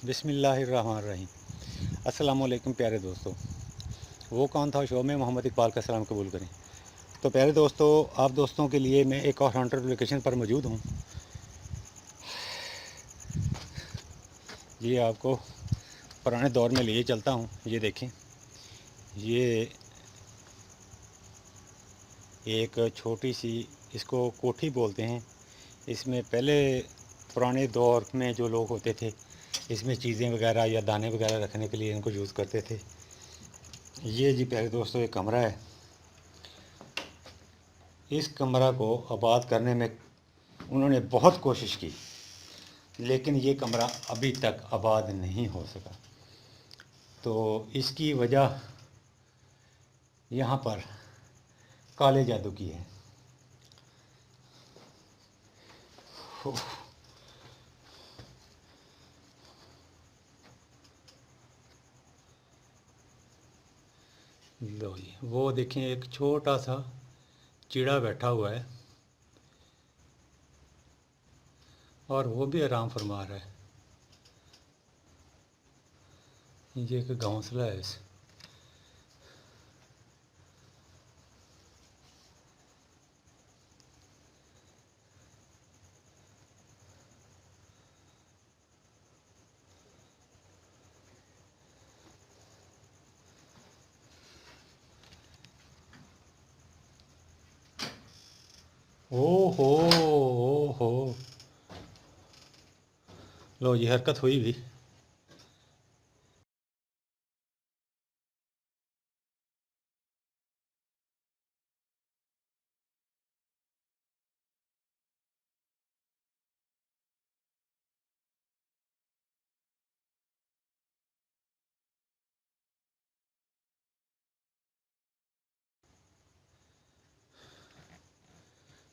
बिस्मिल्लाहिर्रहमानिर्रहीम। अस्सलाम वालेकुम प्यारे दोस्तों। वो कौन था शो में मोहम्मद इकबाल का सलाम कबूल करें। तो प्यारे दोस्तों, आप दोस्तों के लिए मैं एक और हंटर लोकेशन पर मौजूद हूँ। ये आपको पुराने दौर में लिए चलता हूँ। ये देखें, ये एक छोटी सी, इसको कोठी बोलते हैं। इसमें पहले पुराने दौर में जो लोग होते थे, इसमें चीज़ें वगैरह या दाने वगैरह रखने के लिए इनको यूज़ करते थे। ये जी प्यारे दोस्तों एक कमरा है। इस कमरा को आबाद करने में उन्होंने बहुत कोशिश की, लेकिन ये कमरा अभी तक आबाद नहीं हो सका। तो इसकी वजह यहाँ पर काले जादू की है। लो जी, वो देखें, एक छोटा सा चिड़ा बैठा हुआ है और वो भी आराम फरमा रहा है। ये एक घोंसला है इस। ओहो ओहो, लो जी, हरकत हुई भी।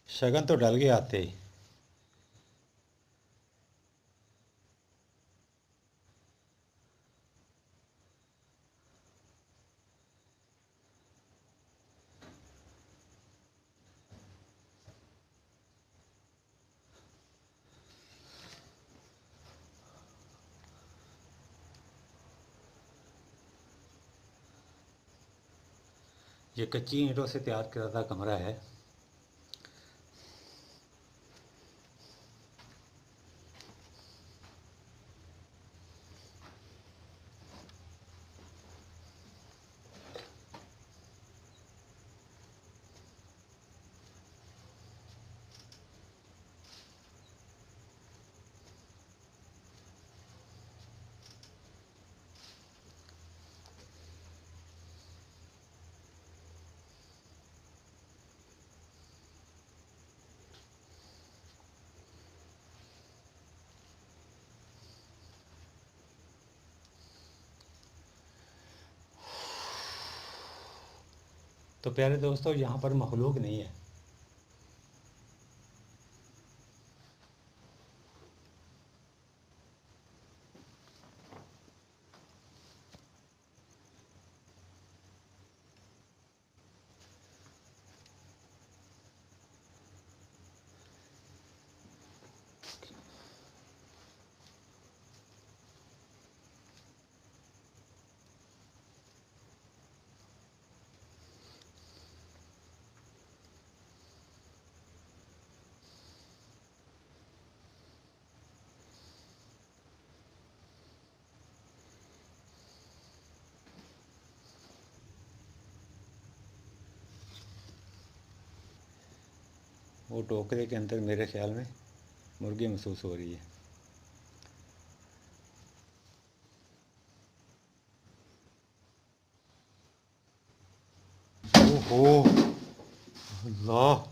शगन तो डल गया आते ही। ये कच्ची ईंटों से तैयार करदा कमरा है। तो प्यारे दोस्तों, यहाँ पर मखलूक नहीं है। वो टोकरे के अंदर मेरे ख्याल में मुर्गी महसूस हो रही है। ओहो, अल्लाह।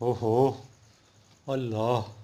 ओहो, अल्लाह।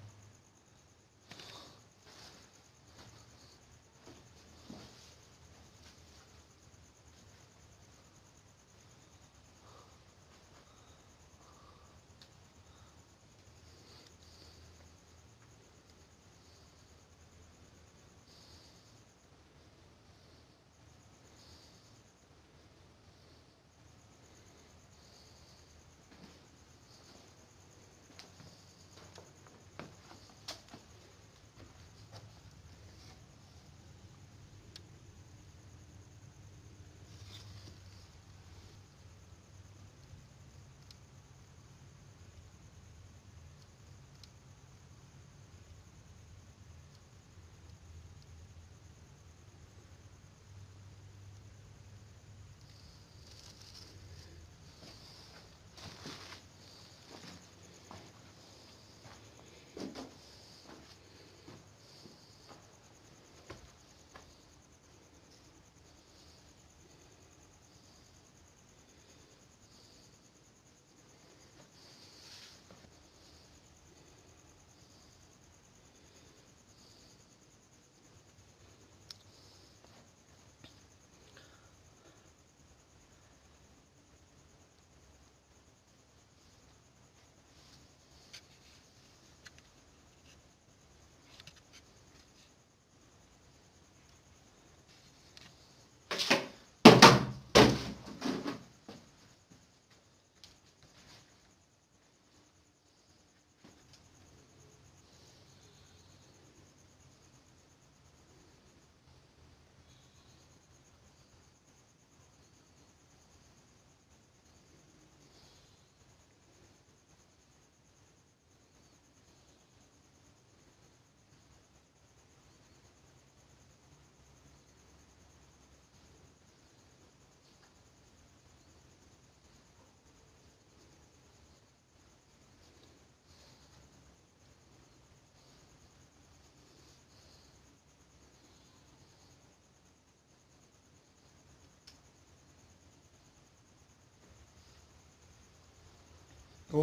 ओ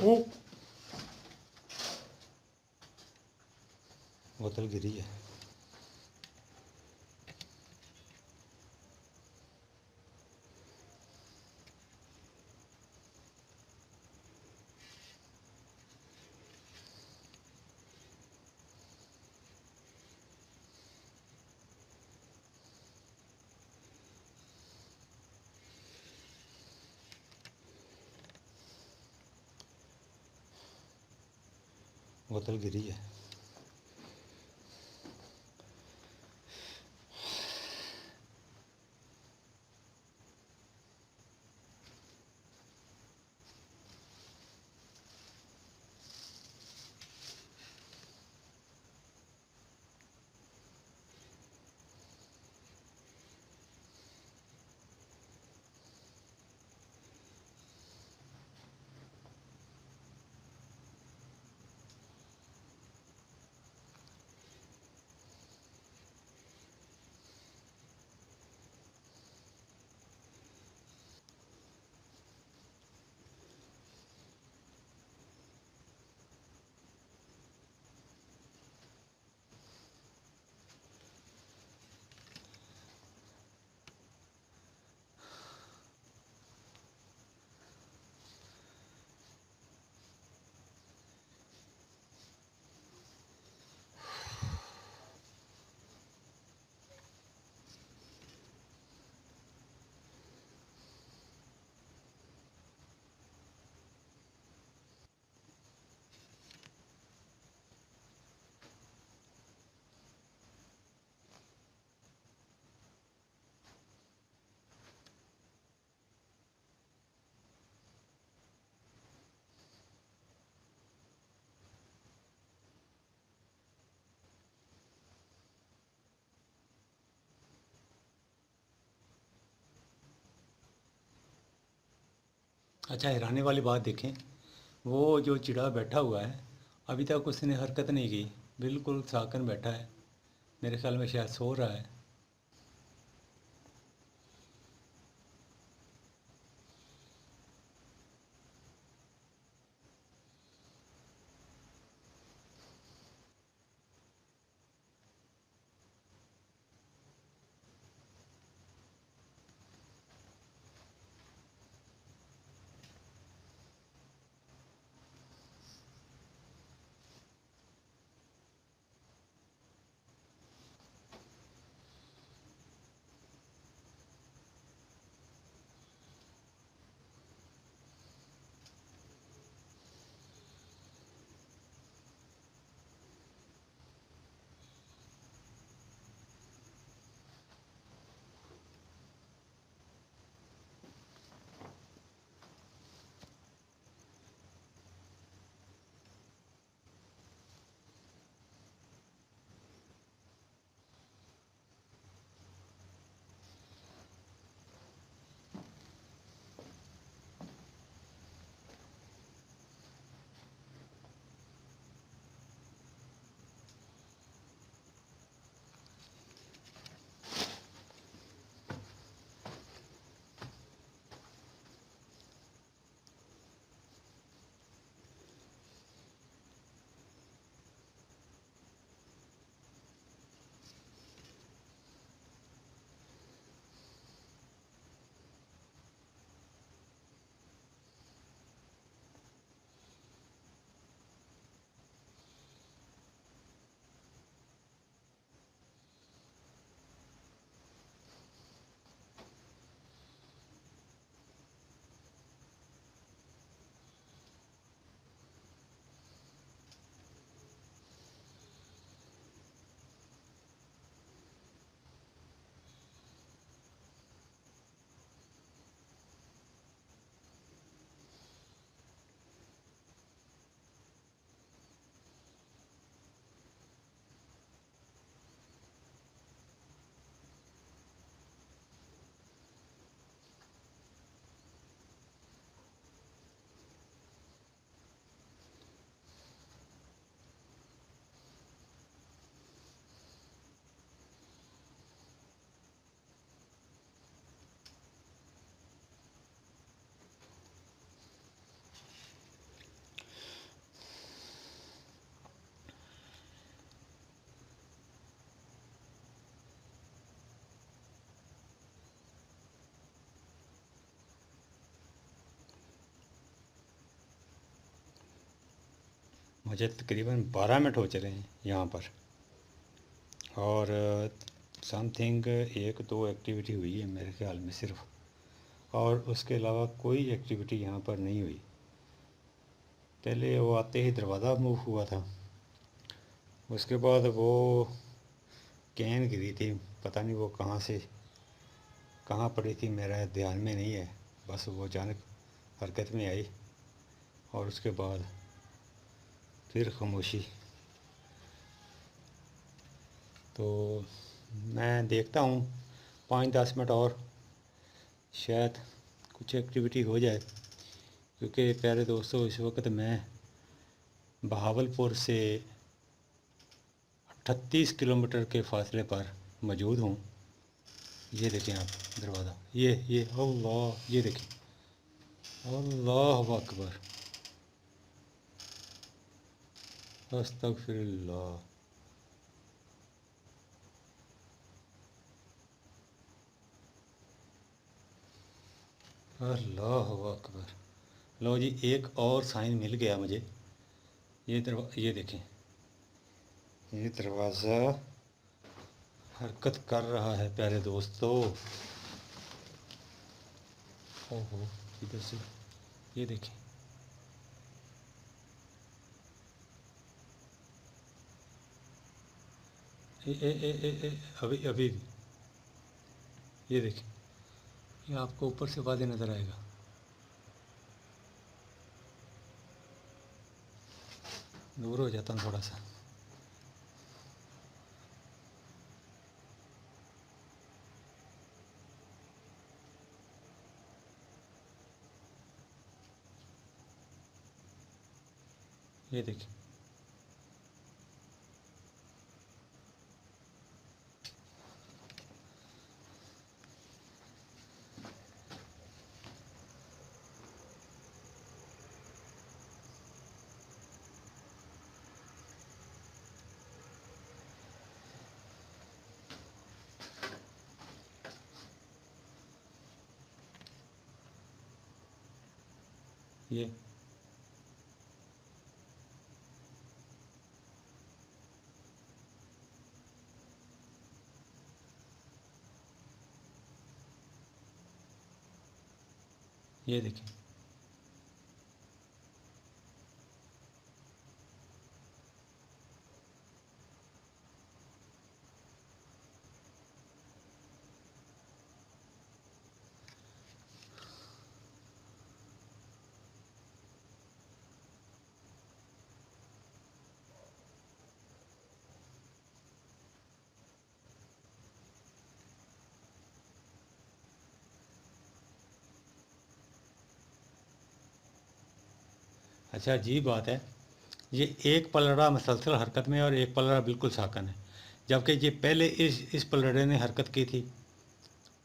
ओ बोतल गिरी है। बोतल गिरी है। अच्छा, हैरानी वाली बात देखें, वो जो चिड़ा बैठा हुआ है, अभी तक उसने हरकत नहीं की, बिल्कुल साकन बैठा है। मेरे ख्याल में शायद सो रहा है। मुझे तकरीबन 12 मिनट हो चले हैं यहाँ पर, और समथिंग 1-2 एक्टिविटी हुई है मेरे ख्याल में सिर्फ, और उसके अलावा कोई एक्टिविटी यहाँ पर नहीं हुई। पहले वो आते ही दरवाज़ा मूव हुआ था, उसके बाद वो कैन गिरी थी, पता नहीं वो कहाँ से कहाँ पड़ी थी, मेरा ध्यान में नहीं है, बस वो अचानक हरकत में आई और उसके बाद फिर खामोशी। तो मैं देखता हूँ 5-10 मिनट और, शायद कुछ एक्टिविटी हो जाए, क्योंकि प्यारे दोस्तों इस वक्त मैं बहावलपुर से 38 किलोमीटर के फासले पर मौजूद हूँ। ये देखें आप दरवाज़ा, ये अल्लाह, ये देखें, अल्लाह अकबर, अस्तगफिरुल्लाह। अल्लाह अकबर। लो जी, एक और साइन मिल गया मुझे। ये देखें, ये दरवाज़ा हरकत कर रहा है प्यारे दोस्तों। ओहो, इधर से ये देखें, अभी अभी भी ये देखें, ये आपको ऊपर से वादे नज़र आएगा। दूर हो जाता हूँ थोड़ा सा। ये देखें, ये ये देखें, अच्छा अजीब बात है, ये एक पलड़ा मसलसल हरकत में और एक पलड़ा बिल्कुल साकन है, जबकि ये पहले इस पलड़े ने हरकत की थी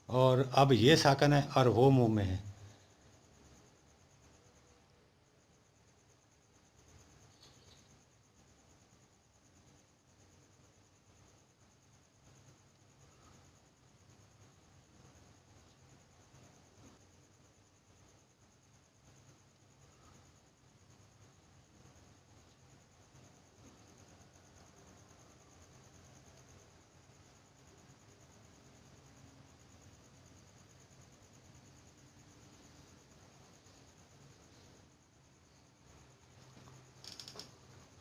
और अब ये साकन है और वो मुंह में है।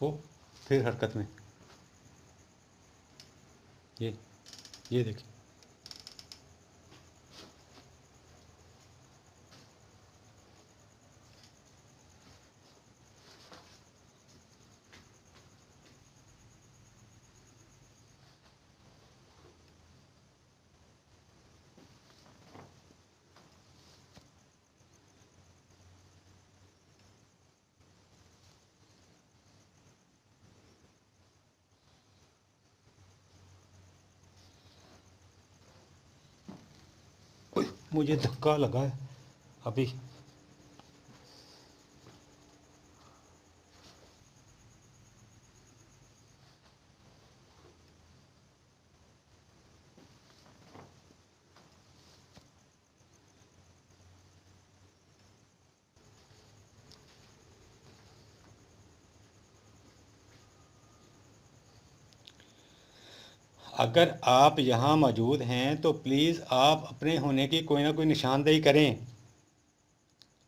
वो फिर हरकत में, ये ये देखिए, मुझे धक्का लगा है अभी। अगर आप यहाँ मौजूद हैं तो प्लीज़ आप अपने होने की कोई ना कोई निशानदेही करें।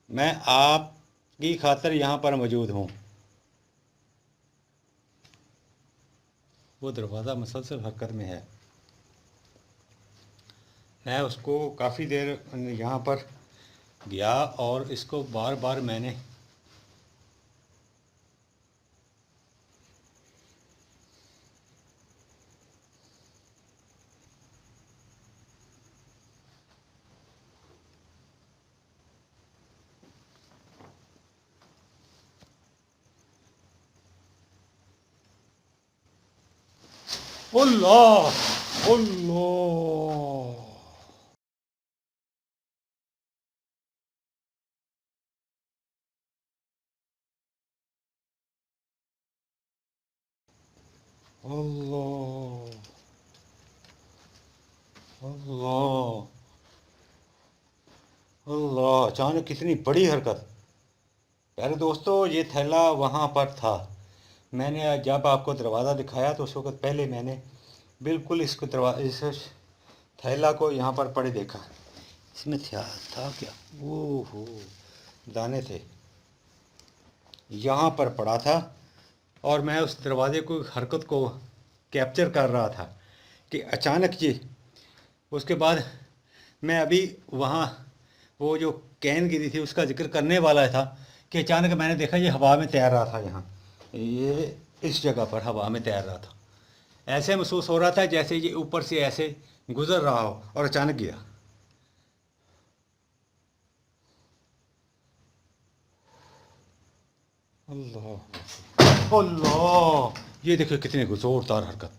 मैं आपकी खातिर यहाँ पर मौजूद हूँ। वो दरवाज़ा मुसलसल हरकत में है। मैं उसको काफ़ी देर यहाँ पर गया और इसको बार बार मैंने अल्लाह अल्लाह अल्लाह अल्लाह अल्लाह, अचानक कितनी बड़ी हरकत। प्यारे दोस्तों, ये थैला वहाँ पर था। मैंने जब आपको दरवाज़ा दिखाया तो उस वक़्त पहले मैंने बिल्कुल इसको इस थैला को यहाँ पर पड़े देखा। इसमें था क्या? ओहो, दाने थे, यहाँ पर पड़ा था। और मैं उस दरवाजे को हरकत को कैप्चर कर रहा था कि अचानक ये, उसके बाद मैं अभी वहाँ वो जो कैन गिरी थी उसका जिक्र करने वाला था कि अचानक मैंने देखा ये हवा में तैर रहा था। यहाँ ये इस जगह पर हवा में तैर रहा था। ऐसे महसूस हो रहा था जैसे ये ऊपर से ऐसे गुजर रहा हो और अचानक गिरा। अल्लाह अल्लाह, ये देखो कितनी ज़ोरदार हरकत।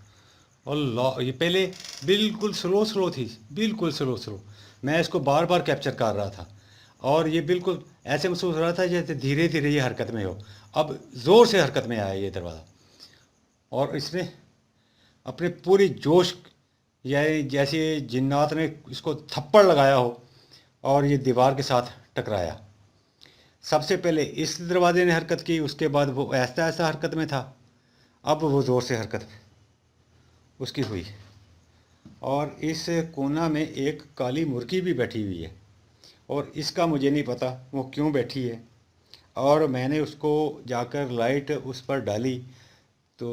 अल्लाह, ये पहले बिल्कुल स्लो स्लो थी, बिल्कुल स्लो स्लो। मैं इसको बार बार कैप्चर कर रहा था और ये बिल्कुल ऐसे महसूस हो रहा था जैसे धीरे धीरे ये हरकत में हो। अब ज़ोर से हरकत में आया ये दरवाज़ा और इसने अपने पूरी जोश, या जैसे जिन्नात ने इसको थप्पड़ लगाया हो और ये दीवार के साथ टकराया। सबसे पहले इस दरवाजे ने हरकत की, उसके बाद वो ऐसा ऐसा हरकत में था, अब वो ज़ोर से हरकत उसकी हुई। और इस कोना में एक काली मुर्गी भी बैठी हुई है और इसका मुझे नहीं पता वो क्यों बैठी है। और मैंने उसको जाकर लाइट उस पर डाली तो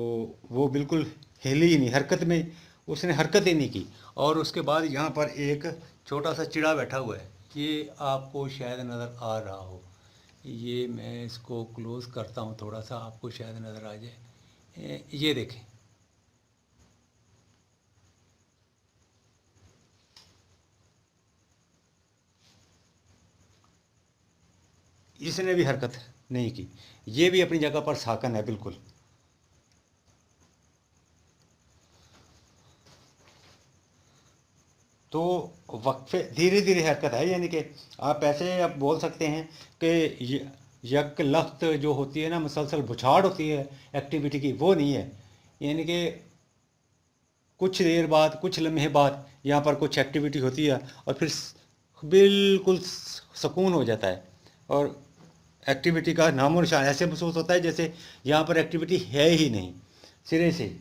वो बिल्कुल हिली ही नहीं, हरकत में उसने हरकत ही नहीं की। और उसके बाद यहाँ पर एक छोटा सा चिड़ा बैठा हुआ है, ये आपको शायद नज़र आ रहा हो। ये मैं इसको क्लोज़ करता हूँ थोड़ा सा, आपको शायद नज़र आ जाए। ये देखें, इसने भी हरकत नहीं की। ये भी अपनी जगह पर साकन है बिल्कुल। तो वक्फे धीरे धीरे हरकत है, यानी कि आप ऐसे आप बोल सकते हैं कि यक लख्त जो होती है ना, मुसलसल बुछाड़ होती है एक्टिविटी की, वो नहीं है। यानी कि कुछ देर बाद, कुछ लम्हे बाद यहाँ पर कुछ एक्टिविटी होती है और फिर बिल्कुल सुकून हो जाता है और एक्टिविटी का नामो निशान। ऐसे महसूस होता है जैसे यहाँ पर एक्टिविटी है ही नहीं सिरे से।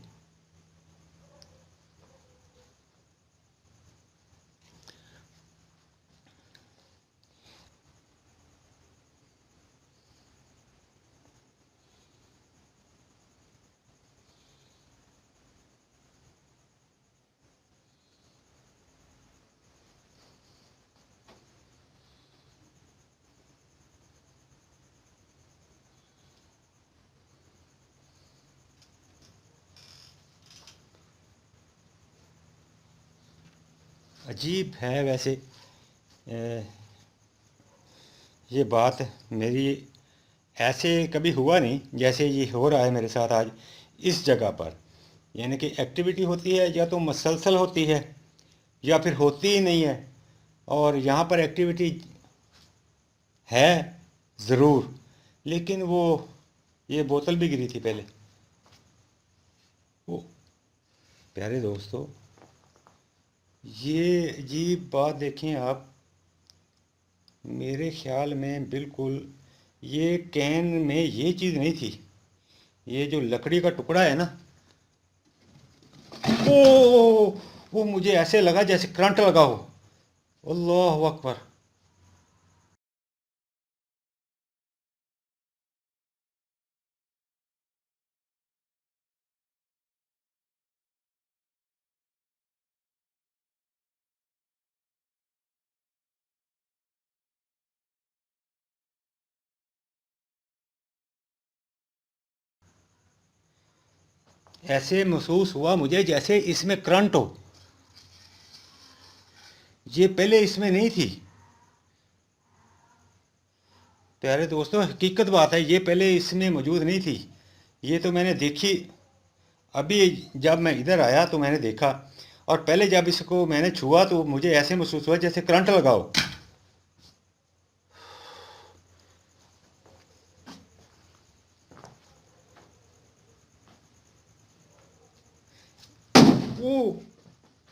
अजीब है वैसे। ये बात मेरी ऐसे कभी हुआ नहीं जैसे ये हो रहा है मेरे साथ आज इस जगह पर। यानी कि एक्टिविटी होती है या तो मसलसल होती है या फिर होती ही नहीं है। और यहाँ पर एक्टिविटी है ज़रूर, लेकिन वो ये बोतल भी गिरी थी पहले। वो प्यारे दोस्तों, ये अजीब बात देखें आप, मेरे ख्याल में बिल्कुल ये कैन में ये चीज़ नहीं थी। ये जो लकड़ी का टुकड़ा है ना, वो मुझे ऐसे लगा जैसे करंट लगा हो। अल्लाह अकबर। ऐसे महसूस हुआ मुझे जैसे इसमें करंट हो। ये पहले इसमें नहीं थी। प्यारे दोस्तों, हकीकत बात है, ये पहले इसमें मौजूद नहीं थी। ये तो मैंने देखी अभी, जब मैं इधर आया तो मैंने देखा। और पहले जब इसको मैंने छुआ तो मुझे ऐसे महसूस हुआ जैसे करंट लगा हो। ओ,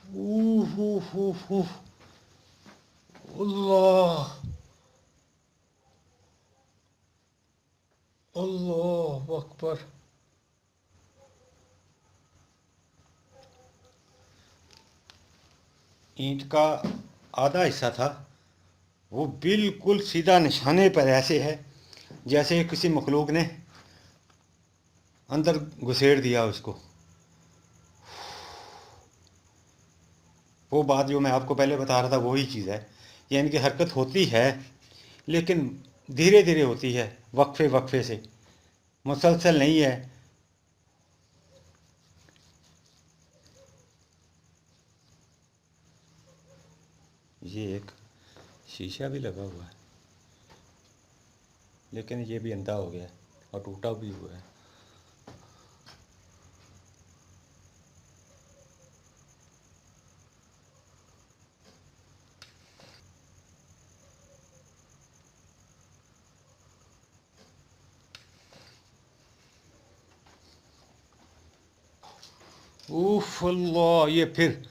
ऊह, ऊह, ऊह, ऊह, अल्लाह, अल्लाह अकबर। ईंट का आधा हिस्सा था, वो बिल्कुल सीधा निशाने पर ऐसे है जैसे किसी मखलूक ने अंदर घुसेड़ दिया उसको। वो बात जो मैं आपको पहले बता रहा था वही चीज़ है। यानी कि हरकत होती है लेकिन धीरे धीरे होती है, वक्फे वक्फे से, मुसलसल नहीं है। ये एक शीशा भी लगा हुआ है, लेकिन ये भी अंधा हो गया है और टूटा भी हुआ है। उफ अल्लाह, ये फिर।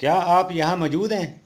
क्या आप यहाँ मौजूद हैं?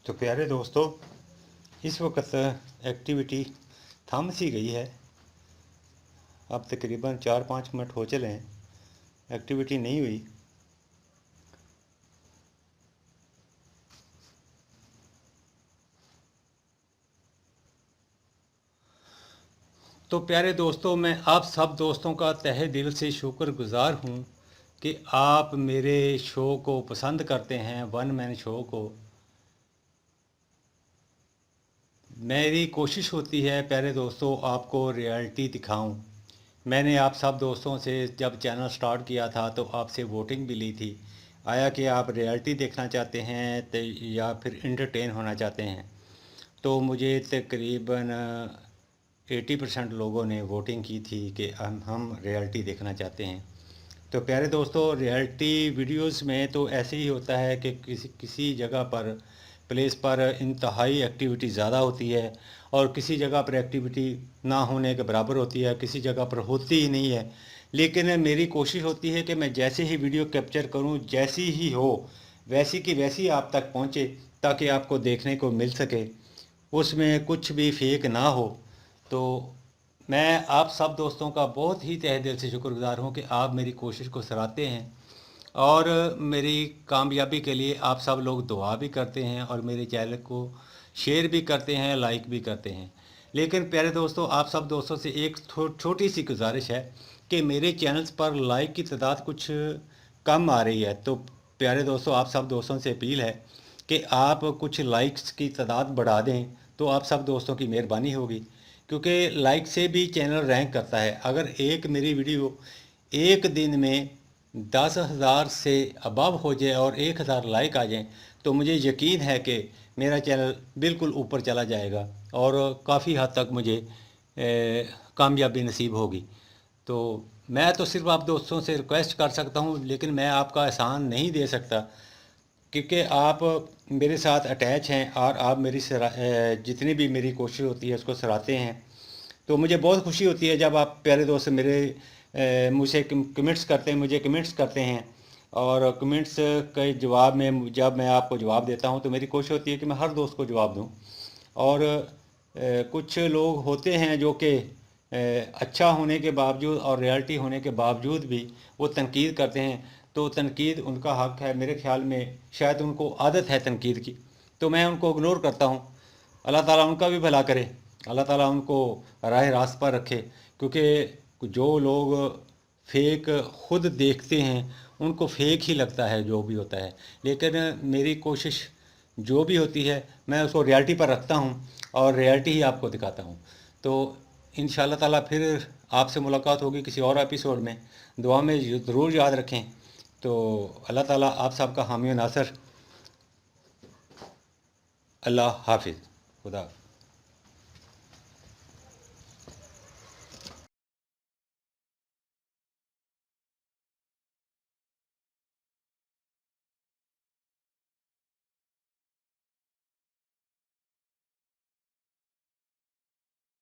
तो प्यारे दोस्तों, इस वक्त एक्टिविटी थम सी गई है। अब तकरीबन 4-5 मिनट हो चले हैं, एक्टिविटी नहीं हुई। तो प्यारे दोस्तों, मैं आप सब दोस्तों का तहे दिल से शुक्रगुज़ार हूँ कि आप मेरे शो को पसंद करते हैं, वन मैन शो को। मेरी कोशिश होती है प्यारे दोस्तों आपको रियलिटी दिखाऊं। मैंने आप सब दोस्तों से जब चैनल स्टार्ट किया था तो आपसे वोटिंग भी ली थी, आया कि आप रियलिटी देखना चाहते हैं तो या फिर इंटरटेन होना चाहते हैं। तो मुझे तकरीबन 80% लोगों ने वोटिंग की थी कि हम रियलिटी देखना चाहते हैं। तो प्यारे दोस्तों, रियलिटी वीडियोस में तो ऐसे ही होता है कि किसी किसी जगह पर प्लेस पर इंतहाई एक्टिविटी ज़्यादा होती है और किसी जगह पर एक्टिविटी ना होने के बराबर होती है, किसी जगह पर होती ही नहीं है। लेकिन मेरी कोशिश होती है कि मैं जैसे ही वीडियो कैप्चर करूं, जैसी ही हो वैसी की वैसी आप तक पहुंचे, ताकि आपको देखने को मिल सके, उसमें कुछ भी फेक ना हो। तो मैं आप सब दोस्तों का बहुत ही तहे दिल से शुक्रगुज़ार हूँ कि आप मेरी कोशिश को सराहते हैं और मेरी कामयाबी के लिए आप सब लोग दुआ भी करते हैं और मेरे चैनल को शेयर भी करते हैं, लाइक भी करते हैं। लेकिन प्यारे दोस्तों, आप सब दोस्तों से एक छोटी सी गुजारिश है कि मेरे चैनल्स पर लाइक की तादाद कुछ कम आ रही है। तो प्यारे दोस्तों, आप सब दोस्तों से अपील है कि आप कुछ लाइक्स की तादाद बढ़ा दें तो आप सब दोस्तों की मेहरबानी होगी, क्योंकि लाइक से भी चैनल रैंक करता है। अगर एक मेरी वीडियो एक दिन में 10,000 से अबव हो जाए और 1,000 लाइक आ जाएं तो मुझे यकीन है कि मेरा चैनल बिल्कुल ऊपर चला जाएगा और काफ़ी हद तक मुझे कामयाबी नसीब होगी। तो मैं तो सिर्फ आप दोस्तों से रिक्वेस्ट कर सकता हूं, लेकिन मैं आपका एहसान नहीं दे सकता, क्योंकि आप मेरे साथ अटैच हैं और आप मेरी जितनी भी मेरी कोशिश होती है उसको सराहते हैं। तो मुझे बहुत खुशी होती है जब आप प्यारे दोस्त मेरे मुझसे कमेंट्स करते हैं, मुझे कमेंट्स करते हैं। और कमेंट्स के जवाब में जब मैं आपको जवाब देता हूं तो मेरी कोशिश होती है कि मैं हर दोस्त को जवाब दूं। और कुछ लोग होते हैं जो कि अच्छा होने के बावजूद और रियलिटी होने के बावजूद भी वो तनकीद करते हैं। तो तनकीद उनका हक़ है, मेरे ख्याल में शायद उनको आदत है तनकीद की, तो मैं उनको इग्नोर करता हूँ। अल्लाह ताला उनका भी भला करे, अल्लाह ताला उनको राह रास्त पर रखे, क्योंकि जो लोग फेक खुद देखते हैं उनको फेक ही लगता है जो भी होता है। लेकिन मेरी कोशिश जो भी होती है मैं उसको रियलिटी पर रखता हूँ और रियलिटी ही आपको दिखाता हूँ। तो इंशाअल्लाह ताला फिर आपसे मुलाकात होगी किसी और एपिसोड में। दुआ में ज़रूर याद रखें। तो अल्लाह ताला आप सबका हामी व नासर। अल्लाह हाफिज़। खुदा।